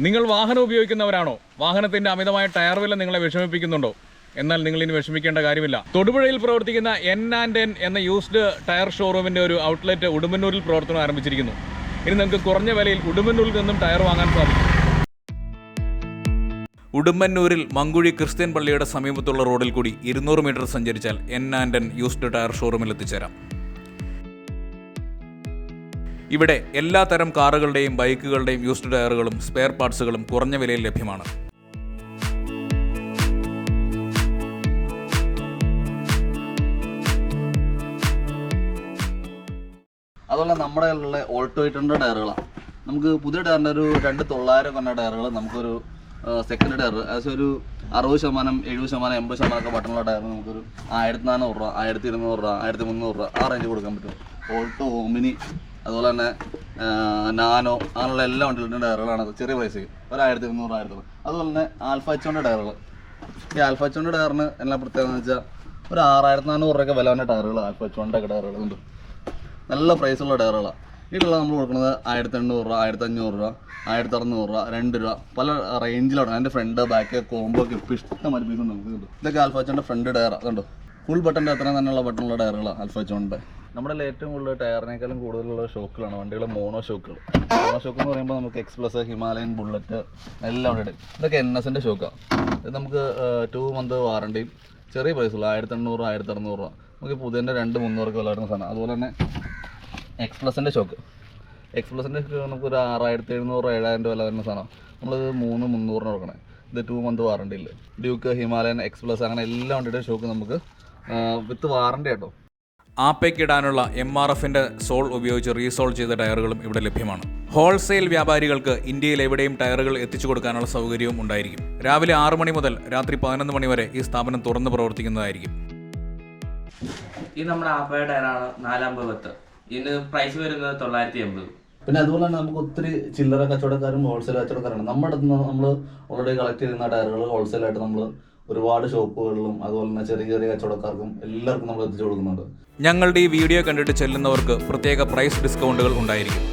നിങ്ങൾ വാഹനം ഉപയോഗിക്കുന്നവരാണോ? വാഹനത്തിന്റെ അമിതമായ ടയർ വില നിങ്ങളെ വിഷമിപ്പിക്കുന്നുണ്ടോ? എന്നാൽ നിങ്ങൾ ഇനി വിഷമിക്കേണ്ട കാര്യമില്ല. തൊടുപുഴയിൽ പ്രവർത്തിക്കുന്ന N&N എന്ന യൂസ്ഡ് ടയർ ഷോറൂമിന്റെ ഒരു ഔട്ട്ലെറ്റ് ഉടുമ്പന്നൂരിൽ പ്രവർത്തനം ആരംഭിച്ചിരിക്കുന്നു. ഇനി നിങ്ങൾക്ക് കുറഞ്ഞ വിലയിൽ ഉടുമ്പന്നൂരിൽ നിന്നും ടയർ വാങ്ങാൻ സാധിക്കും. ഉടുമ്പന്നൂരിൽ മങ്കുഴി ക്രിസ്ത്യൻ പള്ളിയുടെ സമീപത്തുള്ള റോഡിൽ കൂടി 200 മീറ്റർ സഞ്ചരിച്ചാൽ N&N യൂസ്ഡ് ടയർ ഷോറൂമിൽ എത്തിച്ചേരാം. ഇവിടെ എല്ലാ തരം കാറുകളുടെയും ബൈക്കുകളുടെയും യൂസ്ഡ് ടയറുകളും സ്പെയർ പാർട്സുകളും കുറഞ്ഞ വിലയിൽ ലഭ്യമാണ്. അതുപോലെ നമ്മുടെ കയ്യിലുള്ള ഓൾട്ടോ 800 ടയറുകളാണ്. നമുക്ക് പുതിയ ടയറിൻ്റെ ഒരു 2900 കൊണ്ട ടയറുകൾ നമുക്കൊരു സെക്കൻഡ് ടയർ ഏകദേശം ഒരു 60%, 70%, 80% ഒക്കെ ബട്ടണുള്ള ടയർ നമുക്കൊരു 1400 രൂപ, 1200 രൂപ, 1300 രൂപ ആ റേഞ്ച് കൊടുക്കാൻ പറ്റും. ഓൾട്ടോ, ഓമിനി, അതുപോലെ തന്നെ നാനോ അങ്ങനെയുള്ള എല്ലാ വണ്ടികളുടെ ടയറുകളാണ്. ചെറിയ പൈസ ഒരു 1200, 1000. അതുപോലെ തന്നെ ആൽഫാച്ചോൻ്റെ ടയറുകൾ. ഈ ആൽഫാച്ചോൻ്റെ ടയറിന് എല്ലാ പ്രത്യേകത എന്ന് വെച്ചാൽ ഒരു 6400 രൂപയൊക്കെ വില വന്ന ടയറുകൾ ആൽഫാച്ചോൻ്റെ ഒക്കെ ടയറുകളുണ്ട്. നല്ല പ്രൈസുള്ള ടയറുകളാണ്. ഇതിലുള്ള നമ്മൾ കൊടുക്കുന്നത് 1800 രൂപ, 1500 രൂപ, 1600 രൂപ, 2 രൂപ, പല റേഞ്ചിലാണ്. അതിൻ്റെ ഫ്രണ്ട് ബാക്ക് കോംബോ ഒക്കെ ഇപ്പോൾ ഇഷ്ടംമാതിരി പീസ് നമുക്ക് കിട്ടും. ഇതൊക്കെ ആൽഫാച്ചോൻ്റെ ഫ്രണ്ട് ടയർ അതുണ്ടോ, ഫുൾ ബട്ടൻ്റെ അത്രയും തന്നെയുള്ള ബട്ടണുള്ള ടയറുകളാണ് ആൽഫാച്ചോൻ്റെ. നമ്മുടെ ഏറ്റവും കൂടുതൽ ടയറിനേക്കാളും കൂടുതലുള്ള ഷോക്കുകളാണ് വണ്ടികൾ മോണോ ഷോക്കുകൾ. മോണോ ഷോക്ക് എന്ന് പറയുമ്പോൾ നമുക്ക് എക്സ്പ്ലസ്, ഹിമാലയൻ, ബുള്ളറ്റ് എല്ലാം ഉണ്ട്. ഇതൊക്കെ NS-ൻ്റെ ഷോക്കാണ്. ഇത് നമുക്ക് 2 മന്ത് വാറണ്ടിയും ചെറിയ പ്രൈസുള്ള 1800, 1600 രൂപ. നമുക്ക് പുതിയൻ്റെ 200-300 വില വരുന്ന സാധനം. അതുപോലെ തന്നെ എക്സ്പ്ലസിൻ്റെ ഷോക്ക്. എക്സ്പ്ലസിൻ്റെ നമുക്കൊരു 6700, 7000 വില വരുന്ന സാധനം. നമ്മളിത് 300-300 കൊടുക്കണേ. ഇത് 2 മന്ത് വാറണ്ടിയിൽ. ഡ്യൂക്ക്, ഹിമാലയൻ, എക്സ്പ്ലസ് അങ്ങനെ എല്ലാ വണ്ടിയുടെ ഷോക്ക് നമുക്ക് വിത്ത് വാറണ്ടി കേട്ടോ. ആപ്പയ്ക്കിടാനുള്ള MRF-ന്റെ സോൾ ഉപയോഗിച്ച് റീസോൾവ് ചെയ്ത ടയറുകളും ഇവിടെ ലഭ്യമാണ്. ഹോൾസെയിൽ വ്യാപാരികൾക്ക് ഇന്ത്യയിൽ എവിടെയും ടയറുകൾ എത്തിച്ചു കൊടുക്കാനുള്ള സൗകര്യവും ഉണ്ടായിരിക്കും. രാവിലെ 6 മണി മുതൽ രാത്രി 11 മണി വരെ ഈ സ്ഥാപനം തുറന്ന് പ്രവർത്തിക്കുന്നതായിരിക്കും. ഇത് നമ്മുടെ ആപ്പയുടെ ടയറാണ് 450. ഇതിന് പ്രൈസ് വരുന്നത് 980. പിന്നെ അതുപോലെ തന്നെ നമുക്ക് ഒത്തിരി ചില്ലറ കച്ചവടക്കാരും ഹോൾസെയിൽ കച്ചവടക്കാരാണ്. നമ്മുടെ അടുത്ത് നിന്ന് നമ്മൾ ഓൾറെഡി കളക്ട് ചെയ്യുന്ന ടയറുകൾ ഹോൾസെയിലായിട്ട് നമ്മൾ ഒരുപാട് ഷോപ്പുകളിലും അതുപോലെ തന്നെ ചെറിയ ചെറിയ കച്ചവടക്കാർക്കും എല്ലാവർക്കും നമ്മൾ എത്തിച്ചു കൊടുക്കുന്നുണ്ട്. ഞങ്ങളുടെ ഈ വീഡിയോ കണ്ടിട്ട് ചെല്ലുന്നവർക്ക് പ്രത്യേക പ്രൈസ് ഡിസ്കൗണ്ടുകൾ ഉണ്ടായിരിക്കും.